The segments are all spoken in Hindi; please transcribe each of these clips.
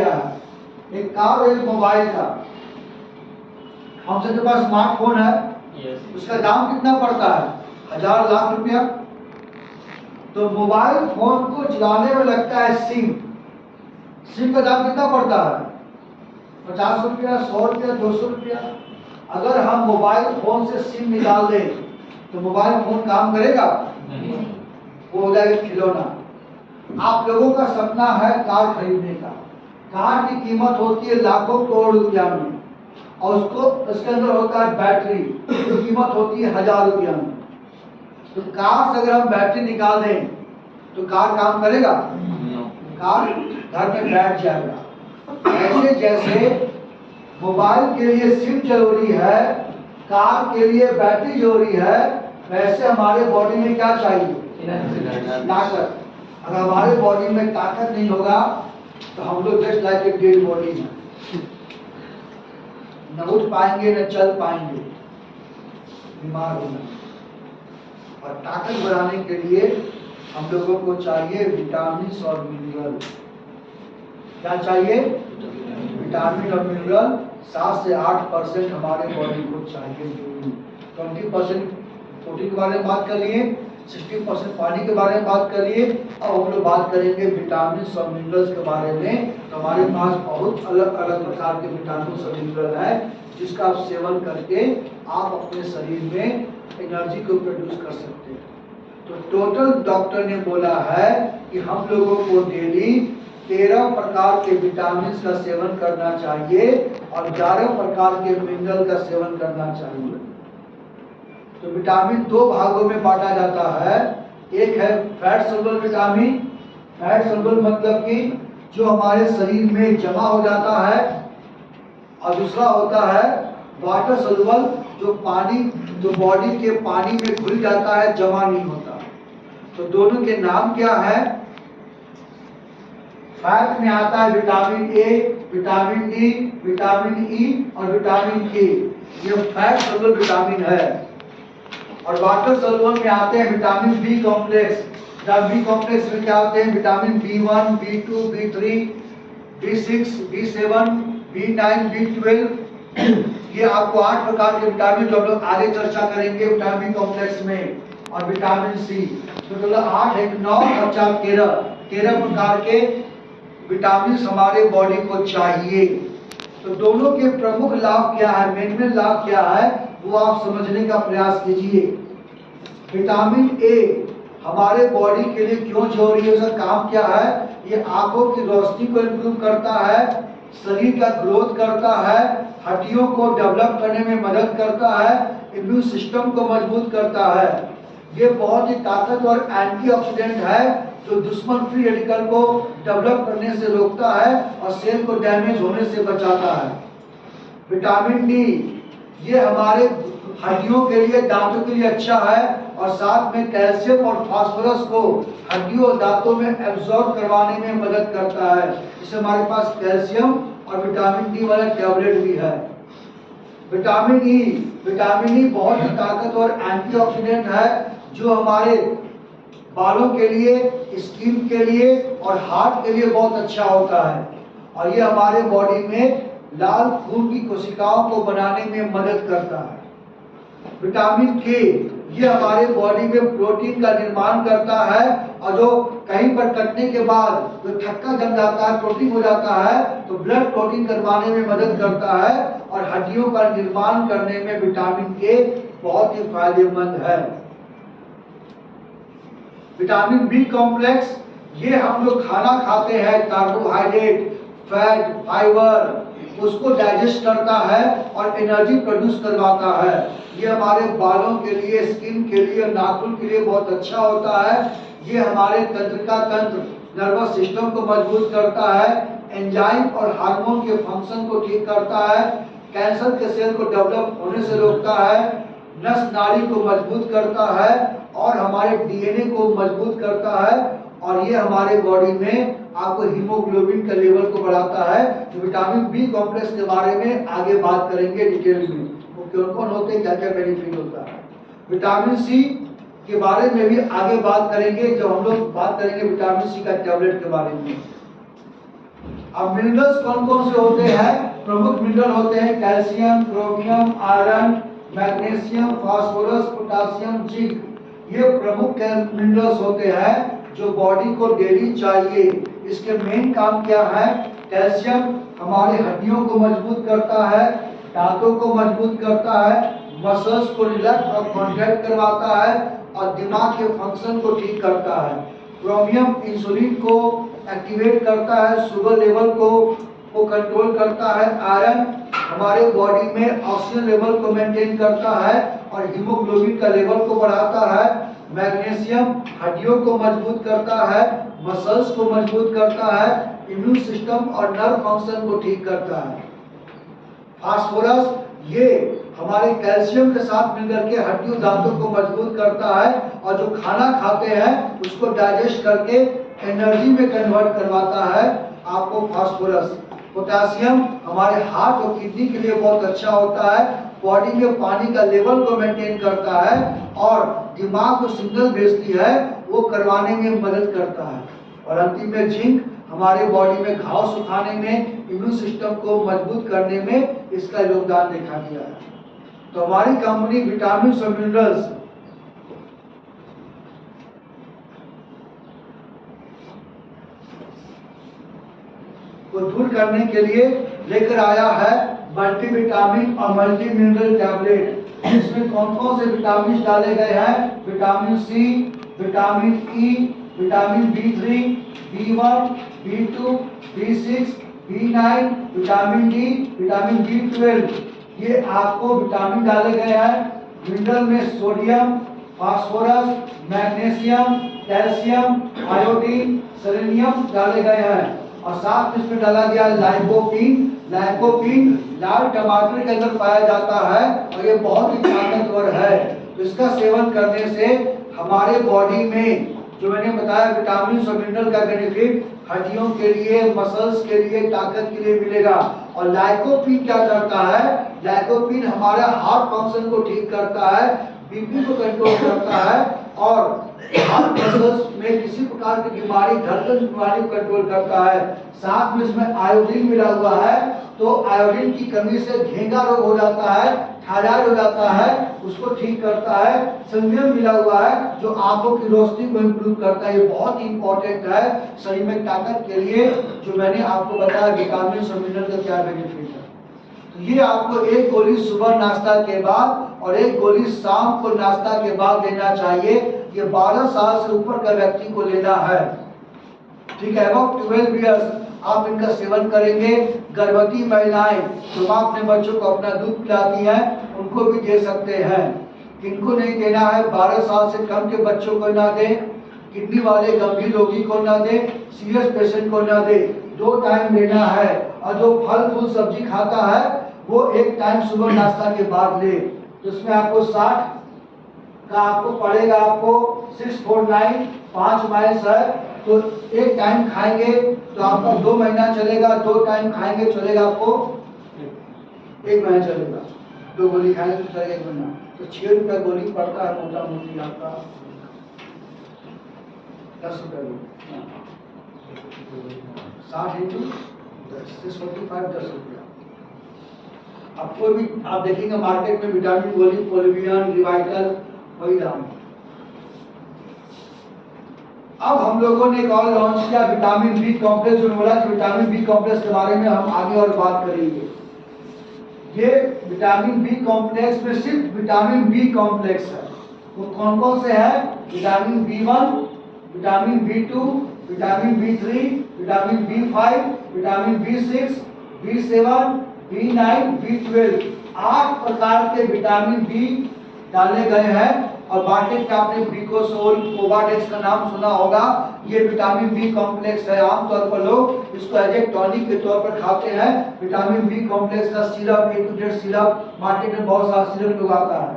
एक कार और एक मोबाइल का, हम सबके पास स्मार्टफोन है, उसका दाम कितना पड़ता है? 1000 लाख रुपया। तो मोबाइल फोन को चलाने में लगता है सिम। सिम का दाम कितना पड़ता है? 50 रुपया, 100 रुपया, 200 रुपया। अगर हम मोबाइल फोन से सिम निकाल दें तो मोबाइल फोन काम करेगा? वो हो जाएगा खिलौना। आप लोगों का सपना है कार खरीदने का। कार की कीमत होती है लाखों करोड़ रुपया में, और उसके अंदर होता है बैटरी, तो कीमत होती है 1000 रुपया में। तो कार से अगर हम बैटरी निकाल दें तो कार काम करेगा? कार घर में बैठ जाएगा। ऐसे जैसे मोबाइल के लिए सिम जरूरी है, कार के लिए बैटरी जरूरी है, वैसे हमारे बॉडी में क्या चाहिए? ताकत। अगर हमारे बॉडी में ताकत नहीं होगा तो हम लोग just like a dead body है, न उठ पाएंगे न चल पाएंगे, बीमार होना। और ताकत बढ़ाने के लिए हम लोगों को चाहिए विटामिन और मिनरल। क्या चाहिए? विटामिन और मिनरल 7 से 8% हमारे बॉडी को चाहिए। 20% प्रोटीन के बारे में बात कर लिए, 60% पानी के बारे में बात कर लिए। अब हम लोग बात करेंगे विटामिन और मिनरल्स के बारे में। तो हमारे पास बहुत अलग अलग प्रकार के विटामिन और मिनरल है, जिसका आप सेवन करके आप अपने शरीर में एनर्जी को प्रोड्यूस कर सकते हैं। तो टोटल डॉक्टर ने बोला है कि हम लोगों को डेली 13 प्रकार के विटामिन का सेवन करना चाहिए और 11 प्रकार के मिनरल का सेवन करना चाहिए। तो विटामिन 2 भागों में बांटा जाता है। एक है fat soluble vitamin. Fat soluble मतलब कि जो हमारे शरीर में जमा हो जाता है, और दूसरा होता है वाटर सोल्युबल, जो बॉडी के पानी में घुल जाता है, जमा नहीं होता। तो दोनों के नाम क्या है? फैट में आता है vitamin A, vitamin D, vitamin E और विटामिन के। ये फैट सोल्युबल विटामिन है। और वाटर सोल्युबल में आते हैं vitamin B complex. B complex में क्या होते हैं? Vitamin B1, B2, B3, B6, B7, B9, B12। ये आपको 8 प्रकार के विटामिन जो हम लोग आगे चर्चा करेंगे विटामिन बी कॉम्प्लेक्स में। और विटामिन सी, तो 8, 1, 9 और 4, 13 प्रकार के विटामिन हमारे बॉडी को चाहिए। तो दोनों के प्रमुख लाभ क्या है, मेन लाभ क्या है, वो आप समझने का प्रयास कीजिए। विटामिन ए हमारे बॉडी के लिए क्यों जरूरी है, उसका काम क्या है? ये आंखों की रोशनी को इम्प्रूव करता है, शरीर का ग्रोथ करता है, हड्डियों को डेवलप करने में मदद करता है, इम्यून सिस्टम को मजबूत करता है। ये बहुत ही ताकतवर एंटीऑक्सीडेंट है जो दुश्मन फ्री रेडिकल को डेवलप करने से रोकता है और सेल को डैमेज होने से बचाता है। विटामिन डी ये हमारे हड्डियों के लिए, दांतों के लिए अच्छा है, और साथ में कैल्शियम और फास्फोरस को हड्डियों और दांतों में एब्जॉर्ब करवाने में मदद करता है। इससे हमारे पास कैल्शियम और विटामिन डी वाला टैबलेट भी है। विटामिन ई बहुत ही ताकतवर एंटीऑक्सीडेंट है जो हमारे बालों के लिए, स्किन के लिए और हार्ट के लिए बहुत अच्छा होता है। और ये हमारे बॉडी में लाल खून की कोशिकाओं को बनाने में मदद करता है। विटामिन के ये हमारे बॉडी में प्रोटीन का निर्माण करता है, और जो कहीं पर कटने के बाद जो थक्का जम जाता है, प्रोटीन हो जाता है, तो ब्लड प्रोटीन करवाने में मदद करता है, और हड्डियों का निर्माण करने में विटामिन के बहुत ही फायदेमंद है। विटामिन बी कॉम्प्लेक्स ये हम लोग खाना खाते हैं, कार्बोहाइड्रेट, फैट, फाइबर, उसको डाइजेस्ट करता है और एनर्जी प्रोड्यूस करवाता है। ये हमारे बालों के लिए, स्किन के लिए, नाखून के लिए बहुत अच्छा होता है। ये हमारे तंत्र, नर्वस सिस्टम को मजबूत करता है, एंजाइम और हार्मोन के फंक्शन को ठीक करता है, कैंसर के सेल को डेवलप होने से रोकता है, नस नाड़ी को मजबूत करता है, और हमारे डीएनए को मजबूत करता है। और ये हमारे बॉडी में आपको हीमोग्लोबिन के लेवल को बढ़ाता है। तो विटामिन बी कॉम्प्लेक्स के बारे में आगे बात करेंगे डिटेल में, वो कौन कौन होते हैं, क्या क्या बेनिफिट होता है। विटामिन सी के बारे में भी आगे बात करेंगे जब हम लोग बात करेंगे विटामिन सी का टैबलेट के बारे में। अब मिनरल्स कौन कौन से होते हैं? प्रमुख मिनरल होते हैं calcium, chromium, iron, magnesium, phosphorus, potassium, zinc. ये प्रमुख मिनरल्स होते हैं जो बॉडी को डेली चाहिए। इसके मेन काम क्या है? कैल्शियम हमारे हड्डियों को मजबूत करता है, दांतों को मजबूत करता है, मसल्स को रिलैक्स और कॉन्ट्रैक्ट करवाता है और दिमाग के फंक्शन को ठीक करता है। क्रोमियम इंसुलिन को एक्टिवेट करता है, शुगर लेवल को कंट्रोल करता है। आयरन हमारे बॉडी में ऑक्सीजन लेवल को मेंटेन करता है और हीमोग्लोबिन का लेवल को बढ़ाता है। मैग्नीशियम हड्डियों को मजबूत करता है, मसल्स को मजबूत करता है, इम्यून सिस्टम और नर्व फंक्शन को ठीक करता है। फास्फोरस ये हमारे कैल्शियम के साथ मिलकर के हड्डियों दांतों को मजबूत करता है और जो खाना खाते हैं उसको डाइजेस्ट करके एनर्जी में कन्वर्ट करवाता है आपको फास्फोरस। पोटासियम हमारे हार्ट और किडनी के लिए बहुत अच्छा होता है, बॉडी में पानी का लेवल को मेंटेन करता है और दिमाग को सिग्नल भेजती है वो करवाने में मदद करता है। और अंतिम में जिंक हमारे बॉडी में घाव सुखाने में, इम्यून सिस्टम को मजबूत करने में इसका योगदान देखा गया है। तो हमारी कंपनी विटामिन और मिनरल्स को दूर करने के लिए लेकर आया है मल्टीविटामिन और मल्टी मिनरल टैबलेट। इसमें कौन कौन से विटामिन डाले गए हैं? Vitamin C, vitamin E, vitamin B3, B1, B2, B6, B9, vitamin D, vitamin B12। ये आपको विटामिन डाले गए हैं। मिनरल में sodium, phosphorus, magnesium, calcium, iodine, selenium डाले गए हैं और साथ में इसमें डाला गया लाइकोपीन। लाइकोपीन लाल टमाटर के अंदर पाया जाता है और ये बहुत ही ताकतवर है। तो इसका सेवन करने से हमारे बॉडी में जो मैंने बताया विटामिन और मिनरल का बेनिफिट हड्डियों के लिए, मसल्स के लिए, ताकत के लिए मिलेगा। और लाइकोपीन क्या करता है? लाइकोपीन हमारा हार्ट फंक्शन को ठीक करता है, बीपी को कंट्रोल करता है और हार्ट मसल्स में किसी प्रकार की बीमारी, धड़कन बीमारी को कंट्रोल करता है। साथ में इसमें आयोडीन मिला हुआ है, तो आयोडीन की कमी से घेंगा रोग हो जाता है, थायराइड हो जाता है, उसको ठीक करता है। सेलेनियम मिला हुआ है जो आंखों की रोशनी को इम्प्रूव करता है। ये बहुत ही इंपॉर्टेंट है शरीर में ताकत के लिए। जो मैंने आपको बताया विटामिन और मिनरल का क्या बेनिफिट है। तो ये आपको एक गोली सुबह नाश्ता के बाद और एक गोली शाम को नाश्ता के बाद लेना चाहिए। ये 12 साल से ऊपर का व्यक्ति को लेना है, ठीक है। अब 12 इयर्स आप इनका सेवन करेंगे। गर्भवती महिलाएं जो अपने बच्चों को अपना दूध पिलाती हैं उनको भी दे सकते हैं। किनको नहीं देना है? 12 साल से कम के बच्चों को ना दें, किडनी वाले गंभीर रोगी को ना दें, सीरियस पेशेंट को ना दें। 2 टाइम लेना है और जो फल फूल सब्जी खाता है वो एक टाइम सुबह नाश्ता के बाद ले। तो इसमें आपको 60 का आपको पड़ेगा आपको 649 5 माइल्स है। तो एक टाइम खाएंगे तो आपका 2 महीना चलेगा, 2 टाइम खाएंगे चलेगा आपको 1 महीना चलेगा। 2 गोली खाएंगे तो चलेगा 1 महीना। तो 6 रुपया गोली पड़ता है मोटा मोटी आपका 10 रुपया गोली। 60 इंटू 645 10 रुपया। आपको भी आप देखेंगे मार्केट में विटामिन गोली पोलिवियन, रिवाइटल वही दाम। अब हम लोगों ने एक और लॉन्च किया विटामिन बी कॉम्प्लेक्स। जो बोला कि विटामिन बी कॉम्प्लेक्स के बारे में हम आगे और बात करेंगे। ये विटामिन बी कॉम्प्लेक्स में सिर्फ विटामिन बी कॉम्प्लेक्स है। वो कौन कौन से है? Vitamin B1, vitamin B2, vitamin B3, vitamin B5, vitamin B6, B7, B9, B12। 8 प्रकार के विटामिन बी डाले गए हैं। और मार्केट का आपने ब्रिकोसोल, कोवाडेक्स का नाम सुना होगा। ये विटामिन बी कॉम्प्लेक्स है। आमतौर पर लोग इसको एज ए टॉनिक के तौर पर खाते हैं। विटामिन बी कॉम्प्लेक्स का syrup, A to Z syrup, market में बहुत सारा सिरप लोग आता है।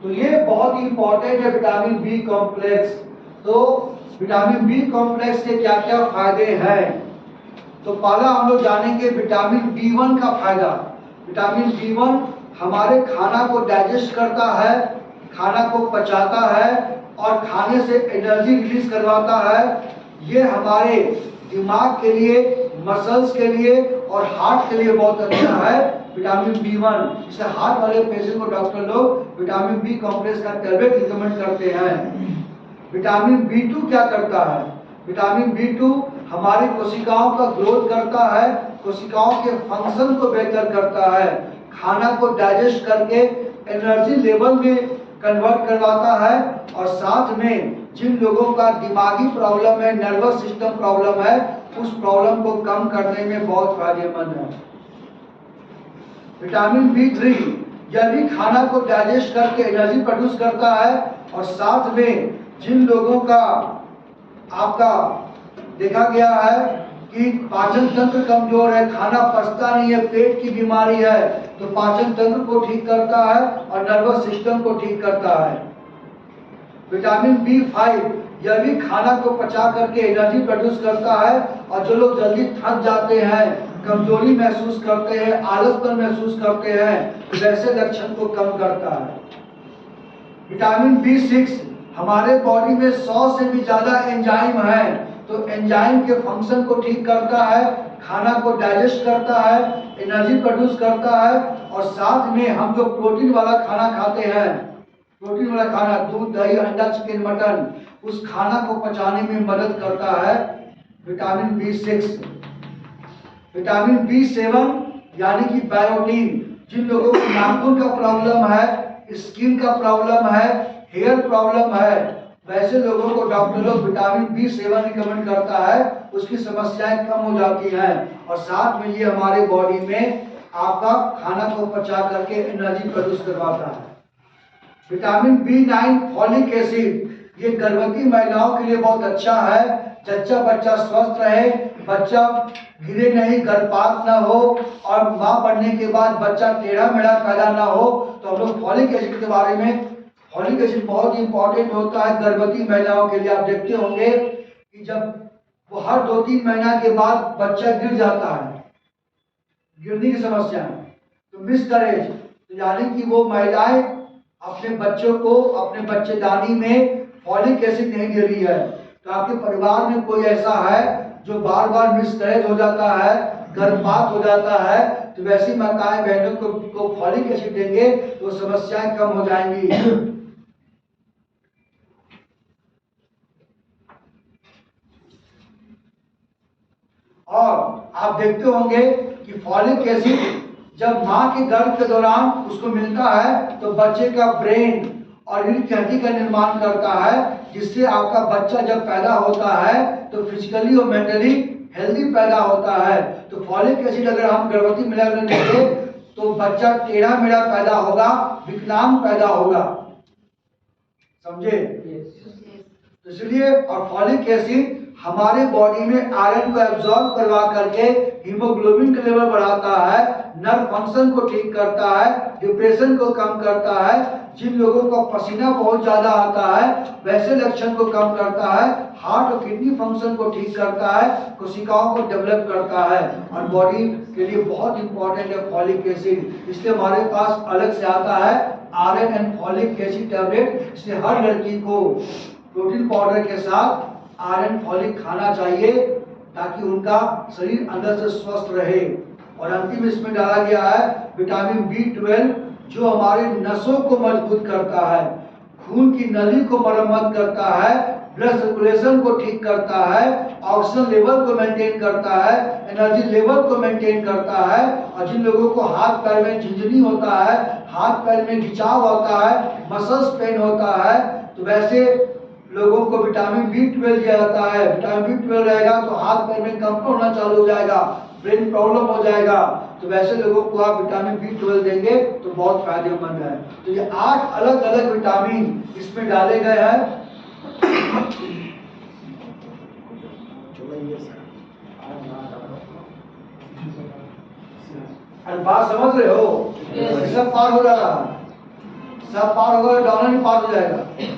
तो ये बहुत ही इंपॉर्टेंट है विटामिन बी कॉम्प्लेक्स। तो विटामिन बी कॉम्प्लेक्स के क्या क्या फायदे हैं? तो पहला हम लोग जानेंगे विटामिन B1 का फायदा। विटामिन B1 हमारे खाना को डाइजेस्ट करता है, खाना को पचाता है और खाने से एनर्जी रिलीज करवाता है। ये हमारे दिमाग के लिए, मसल्स के लिए और हार्ट के लिए बहुत अच्छा है विटामिन B1। इसे हार्ट वाले पेशेंट को डॉक्टर लोग विटामिन B कॉम्प्लेक्स का टैबलेट रिकमेंड करते हैं। विटामिन B2 क्या करता है? विटामिन B2 हमारी कोशिकाओं का ग्रोथ करता है, कोशिकाओं के फंक्शन को बेहतर करता है, खाना को डाइजेस्ट करके एनर्जी लेवल में कन्वर्ट करवाता है और साथ में जिन लोगों का दिमागी प्रॉब्लम है, नर्वस सिस्टम प्रॉब्लम है, उस प्रॉब्लम को कम करने में बहुत फायदेमंद है। विटामिन B3 यह भी खाना को डाइजेस्ट करके एनर्जी प्रोड्यूस करता है और साथ में जिन लोगों का आपका देखा गया है कि पाचन तंत्र कमजोर है, खाना पचता नहीं है, पेट की बीमारी है, तो पाचन तंत्र को ठीक करता है और नर्वस सिस्टम को ठीक करता है। विटामिन B5 यह भी खाना को पचा करके एनर्जी प्रोड्यूस करता है और जो लोग जल्दी थक जाते हैं, कमजोरी महसूस करते हैं, आलसपन महसूस करते हैं, वैसे लक्षण को कम करता है। विटामिन B6 हमारे बॉडी में 100 से भी ज्यादा एंजाइम है, तो एंजाइम के फंक्शन को ठीक करता है, खाना को डाइजेस्ट करता है, एनर्जी प्रोड्यूस करता है और साथ में हम जो प्रोटीन वाला खाना खाते हैं, प्रोटीन वाला खाना दूध, दही, अंडा, चिकन, मटन, उस खाना को पचाने में मदद करता है विटामिन B6। विटामिन B7 यानी कि बायोटीन, जिन लोगों को नाखून का प्रॉब्लम है, स्किन का प्रॉब्लम है, हेयर प्रॉब्लम है, वैसे लोगों को डॉक्टर लोग विटामिन B7 रिकमेंड करता है, उसकी समस्याएं कम हो जाती हैं और साथ में ये हमारे बॉडी में आपका खाना को पचा करके एनर्जी प्रोड्यूस करवाता है। विटामिन B9 फॉलिक एसिड, ये गर्भवती महिलाओं के लिए बहुत अच्छा है, जच्चा बच्चा स्वस्थ रहे, बच्चा गिरे नहीं, गर्भपात ना हो और मां बनने के बाद बच्चा टेढ़ा मेढ़ा पैदा ना हो, तो हम लोग फॉलिक एसिड के बारे में, फॉलिक एसिड बहुत इंपॉर्टेंट होता है गर्भवती महिलाओं के लिए। आप देखते होंगे कि जब वो हर 2-3 महीना के बाद बच्चा गिर जाता है, गिरने की समस्या है, तो मिसकैरेज, तो यानी कि वो महिलाएं अपने बच्चों को अपने बच्चेदानी में फॉलिक एसिड नहीं दे रही है। तो आपके परिवार में कोई ऐसा है जो बार बार मिसकैरेज हो जाता है, गर्भपात हो जाता है, तो वैसी माताएं बहनों को फॉलिक एसिड देंगे तो समस्याएं कम हो जाएंगी। और आप देखते होंगे कि फॉलिक एसिड जब मां के गर्भ के दौरान उसको मिलता है तो बच्चे का ब्रेन और रीढ़ की हड्डी का निर्माण करता है, जिससे आपका बच्चा जब पैदा होता है तो फिजिकली और मेंटली हेल्दी पैदा होता है। तो फॉलिक एसिड अगर हम गर्भवती महिला में लेंगे तो बच्चा टेढ़ा मेढ़ा पैदा होगा, विकलांग पैदा होगा, समझे? तो इसलिए और फॉलिक एसिड हमारे बॉडी में आयरन को एब्जॉर्ब करवा करके हीमोग्लोबिन का लेवल बढ़ाता है, नर्व फंक्शन को ठीक करता है, डिप्रेशन को कम करता है, जिन लोगों का पसीना बहुत ज्यादा आता है वैसे लक्षण को कम करता है, हार्ट और किडनी फंक्शन को ठीक करता है, कोशिकाओं को डेवलप करता है और बॉडी के लिए बहुत इंपॉर्टेंट है फॉलिक एसिड। इसलिए हमारे पास अलग से आता है iron and folic acid tablet. इसलिए हर लड़की को प्रोटीन पाउडर के साथ आयरन फॉलिक खाना चाहिए ताकि उनका शरीर अंदर से स्वस्थ रहे। और अंतिम इसमें डाला गया है विटामिन B12 जो हमारे नसों को मजबूत करता है, खून की नली को मरम्मत करता है, ब्लड सर्कुलेशन को ठीक करता है, ऑक्सीजन लेवल को मेंटेन करता है, एनर्जी लेवल को मेंटेन करता है। और जिन लोगों को हाथ पैर में झिंझनी होता है, हाथ पैर में खिंचाव होता है, मसल्स पेन होता है, तो वैसे लोगों को विटामिन B12 दिया जाता है। विटामिन B12 रहेगा तो हाथ पैर में कंपन होना चालू हो जाएगा, ब्रेन प्रॉब्लम हो जाएगा, तो वैसे लोगों को आप विटामिन B12 देंगे तो बहुत फायदेमंद है। तो ये 8 अलग अलग विटामिन इसमें डाले गए हैं। और बात समझ रहे हो? सब पार हो रहा है, सब पार होगा, डॉलर नहीं पार हो जाएगा।